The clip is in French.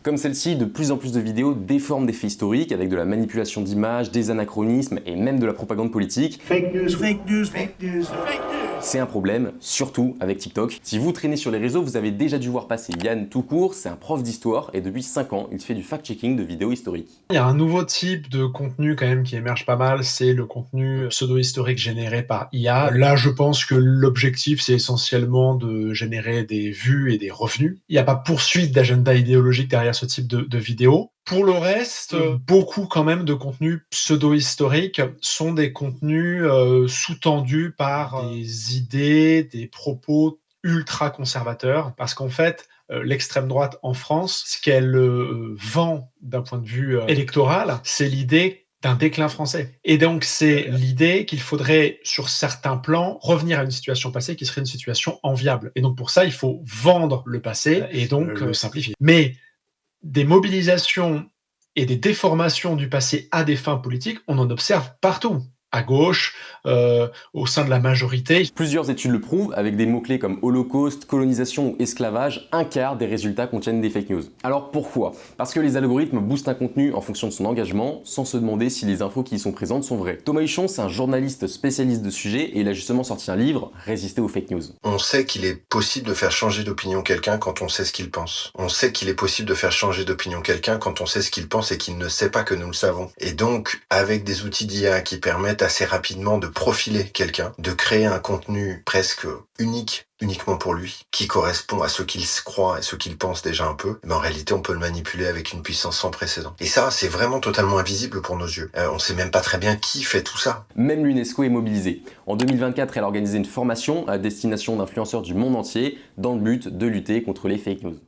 Comme celle-ci, de plus en plus de vidéos déforment des faits historiques avec de la manipulation d'images, des anachronismes et même de la propagande politique. Fake news, fake news, fake news, fake news. C'est un problème, surtout avec TikTok. Si vous traînez sur les réseaux, vous avez déjà dû voir passer Yann tout court, c'est un prof d'histoire et depuis 5 ans, il fait du fact-checking de vidéos historiques. Il y a un nouveau type de contenu quand même qui émerge pas mal, c'est le contenu pseudo-historique généré par IA. Là, je pense que l'objectif, c'est essentiellement de générer des vues et des revenus. Il n'y a pas poursuite d'agenda idéologique derrière ce type de vidéo. Pour le reste, beaucoup quand même de contenus pseudo-historiques sont des contenus sous-tendus par des idées, des propos ultra conservateurs, parce qu'en fait, l'extrême droite en France, ce qu'elle vend d'un point de vue électoral, c'est l'idée d'un déclin français. Et donc, c'est l'idée qu'il faudrait, sur certains plans, revenir à une situation passée qui serait une situation enviable. Et donc, pour ça, il faut vendre le passé et donc le simplifier. Mais des mobilisations et des déformations du passé à des fins politiques, on en observe partout. À gauche, au sein de la majorité. Plusieurs études le prouvent, avec des mots-clés comme holocauste, colonisation ou esclavage, un quart des résultats contiennent des fake news. Alors pourquoi? Parce que les algorithmes boostent un contenu en fonction de son engagement, sans se demander si les infos qui y sont présentes sont vraies. Thomas Huchon, c'est un journaliste spécialiste de sujet et il a justement sorti un livre, Résister aux fake news. On sait qu'il est possible de faire changer d'opinion quelqu'un quand on sait ce qu'il pense. On sait qu'il est possible de faire changer d'opinion quelqu'un quand on sait ce qu'il pense et qu'il ne sait pas que nous le savons. Et donc, avec des outils d'IA qui permettent assez rapidement de profiler quelqu'un, de créer un contenu presque uniquement pour lui, qui correspond à ce qu'il croit et ce qu'il pense déjà un peu, mais en réalité on peut le manipuler avec une puissance sans précédent. Et ça, c'est vraiment totalement invisible pour nos yeux. On sait même pas très bien qui fait tout ça. Même l'UNESCO est mobilisée. En 2024, elle a organisé une formation à destination d'influenceurs du monde entier dans le but de lutter contre les fake news.